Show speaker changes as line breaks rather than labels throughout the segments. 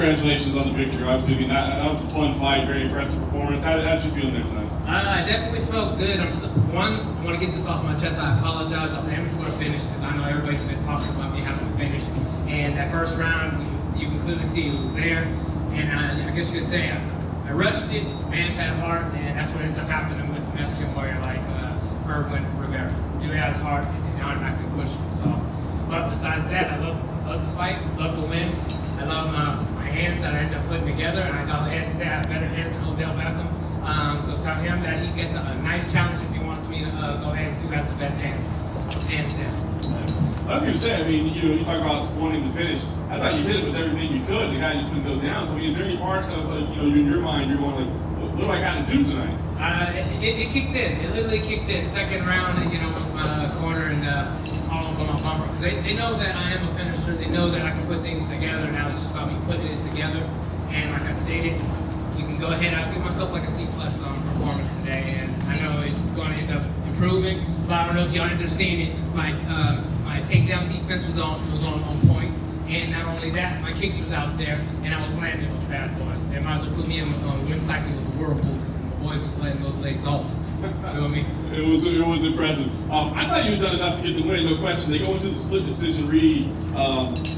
Congratulations on the victory. Obviously, I mean, that was a fun fight, very impressive performance. How did you feel in there tonight?
I definitely felt good. I want to get this off my chest. I apologize. I was aiming for a finish because I know everybody's been talking about me having a finish. And that first round, you can clearly see it was there. And I guess you could say I rushed it. Man's had heart, and that's what ends up happening with the Mexican warrior like Irwin Rivera. Dude has heart, and automatically push him. So, but besides that, I love the fight, love the win. I love my hands that I end up putting together. And I go ahead and say I have better hands than Odell Beckham. So tell him that he gets a nice challenge if he wants me to go ahead and see who has the best hands. Hands down.
I was going to say, I mean, you talk about wanting to finish. I thought you hit it with everything you could. The guy just wouldn't go down. So, I mean, is there any part of, in your mind, you're going like, what do I got to do tonight?
It kicked in. It literally kicked in. Second round, and corner and all of them on bumper. Because they know that I am a finisher. They know that I can put things together. Now it's just about me putting it together. And like I stated, you can go ahead. I'll give myself like a C+ performance today. And I know it's going to end up improving. But I don't know if y'all ended up seeing it. My takedown defense was on point. And not only that, my kicks was out there, and I was landing those bad boys. They might as well put me in the win cycle with the whirlpool, and the boys were letting those legs off. You know what I mean?
It was impressive. I thought you had done enough to get the win, no question. They go into the split decision read.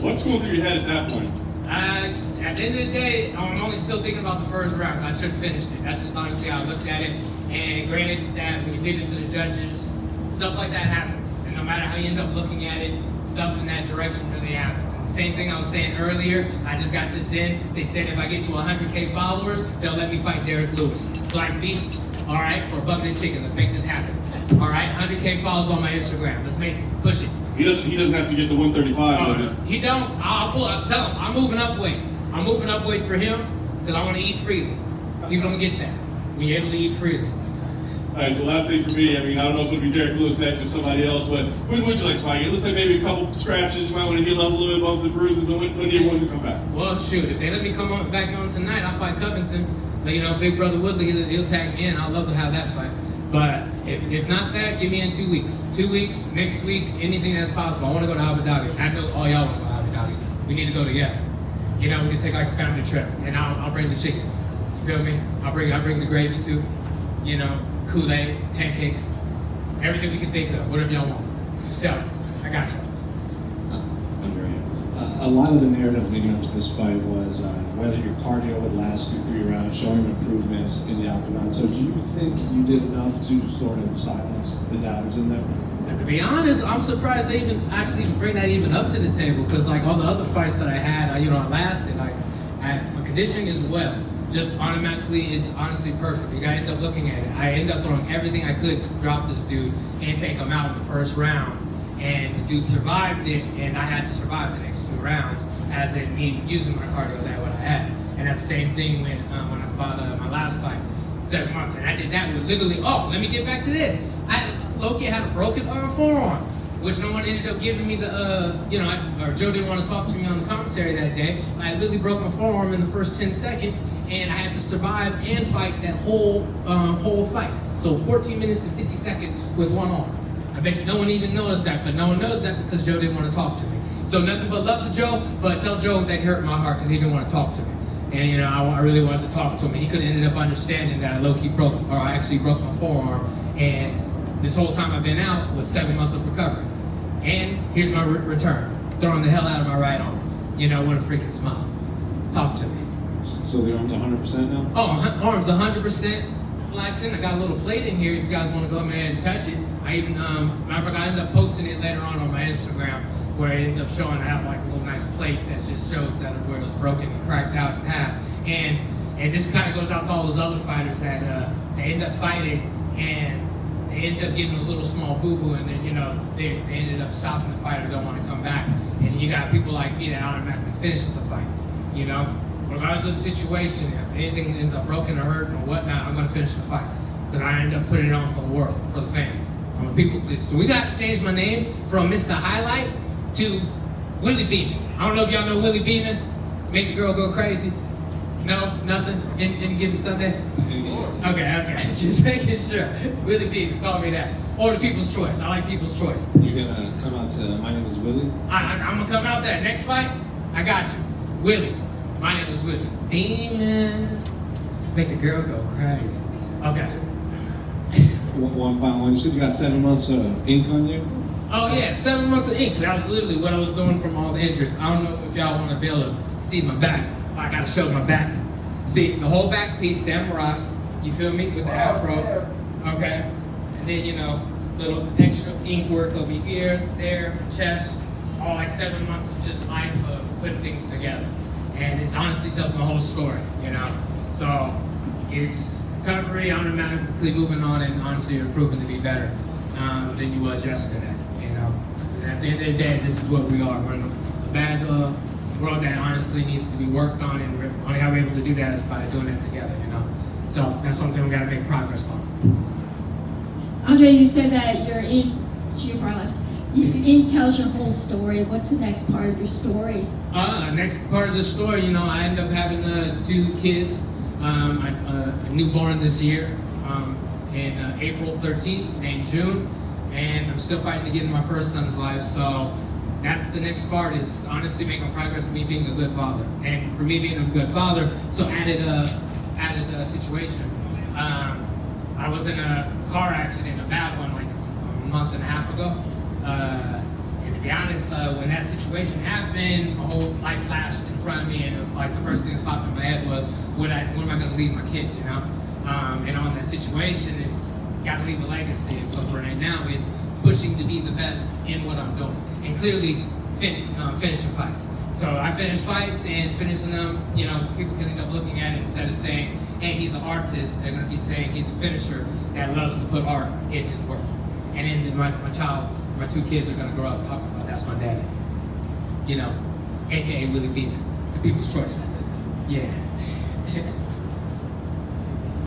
What's going through your head at that point?
At the end of the day, I'm only still thinking about the first round. I should have finished it. That's just honestly how I looked at it. And granted that when you leave it to the judges, stuff like that happens. And no matter how you end up looking at it, stuff in that direction really happens. And the same thing I was saying earlier, I just got this in. They said if I get to 100K followers, they'll let me fight Derek Lewis. Black Beast, all right, for a bucket of chicken. Let's make this happen. All right, 100K followers on my Instagram. Let's make it. Push it.
He doesn't have to get to 135, does it?
He don't. I'll tell him. I'm moving up weight. I'm moving up weight for him because I want to eat freely. People don't get that. When you're able to eat freely.
All right, so last thing for me, I mean, I don't know if it'll be Derek Lewis next or somebody else, but when would you like to fight? It looks like maybe a couple scratches, you might want to heal up a little bit, bumps and bruises, but when do you want to come back?
Well, shoot, if they let me come back on tonight, I'll fight Covington. Big brother Woodley, he'll tag me in. I'd love to have that fight. But if not that, give me in 2 weeks. 2 weeks, next week, anything that's possible. I want to go to Abu Dhabi. I know all y'all want to go to Abu Dhabi. We need to go together. We can take like a family trip, and I'll bring the chicken. You feel me? I'll bring the gravy too. Kool-Aid, pancakes, everything we can think of, whatever y'all want. Just tell me. I got you.
A lot of the narrative leading up to this fight was whether your cardio would last through 3 rounds, showing improvements in the octagon. So do you think you did enough to sort of silence the doubters in there?
And to be honest, I'm surprised they even actually bring that even up to the table, because like all the other fights that I had, I lasted. My conditioning is well. Just automatically, it's honestly perfect. You gotta end up looking at it. I end up throwing everything I could to drop this dude and take him out in the first round. And the dude survived it, and I had to survive the next 2 rounds, as in me using my cardio that what I had. And that's the same thing when I fought my last fight, 7 months. And I did that with literally, let me get back to this. Loki had a broken forearm, which no one ended up giving me the, or Joe didn't want to talk to me on the commentary that day. I literally broke my forearm in the first 10 seconds, and I had to survive and fight that whole fight. So 14 minutes and 50 seconds with one arm. I bet you no one even noticed that, but no one knows that because Joe didn't want to talk to me. So nothing but love to Joe, but tell Joe that he hurt my heart because he didn't want to talk to me. And I really wanted to talk to him. He could have ended up understanding that I actually broke my forearm, and this whole time I've been out was 7 months of recovery. And here's my return, throwing the hell out of my right arm. What a freaking smile. Talk to me.
So the arm's 100% now?
Oh, arm's 100% flaxing. I got a little plate in here if you guys want to go ahead and touch it. I even, matter of fact, I ended up posting it later on my Instagram, where it ends up showing I have like a little nice plate that just shows that where it was broken and cracked out in half. And this kind of goes out to all those other fighters that they end up fighting and they end up getting a little small boo-boo, and then they ended up stopping the fight or don't want to come back. And you got people like me that automatically finishes the fight. Regardless of the situation, if anything ends up broken or hurt or whatnot, I'm gonna finish the fight because I end up putting it on for the world, for the fans. I'm a people pleaser. So we gotta have to change my name from Mr. Highlight to Willie Beeman. I don't know if y'all know Willie Beeman. Make the girl go crazy. No, nothing. Any given Sunday? Okay. Just making sure. Willie Beeman, call me that. Or the People's Choice. I like People's Choice.
You're gonna come out to My Name is Willie?
I'm gonna come out to that next fight. I got you, Willie. My name is Willie. Demon. Make the girl go crazy. Okay.
One final one. You said you got 7 months of ink on you?
Oh yeah, 7 months of ink. That was literally what I was doing from all the injuries. I don't know if y'all want to be able to see my back. I gotta show my back. See, the whole back piece, samurai, you feel me? With the afro. Okay. And then, you know, little extra ink work over here, there, chest. All like 7 months of just life of putting things together. And it honestly tells my whole story, you know? So it's recovery, automatically moving on, and honestly you're proving to be better than you was yesterday, you know? At the end of the day, this is what we are. We're in a bad world that honestly needs to be worked on, and only how we're able to do that is by doing it together, you know? So that's something we gotta make progress on.
Andre, you said that your ink, to your far left, your ink tells your whole story. What's the next part of your story?
Next part of the story, you know, I ended up having 2 kids. A newborn this year, in April 13th, named June, and I'm still fighting to get in my first son's life. So that's the next part. It's honestly making progress with me being a good father, and for me being a good father, so added a situation. I was in a car accident, a bad one, like a month and a half ago. And to be honest, when that situation happened, my whole life flashed in front of me, and it was like the first thing that popped in my head was, what am I going to leave my kids, you know? And on that situation, it's got to leave a legacy. And so for right now, it's pushing to be the best in what I'm doing, and clearly finishing fights. So I finish fights, and finishing them, you know, people can end up looking at it, instead of saying, hey, he's an artist, they're going to be saying he's a finisher that loves to put art in his work. And then my 2 kids are gonna grow up talking about, that's my daddy. You know, AKA Willie Beeman, the people's choice. Yeah.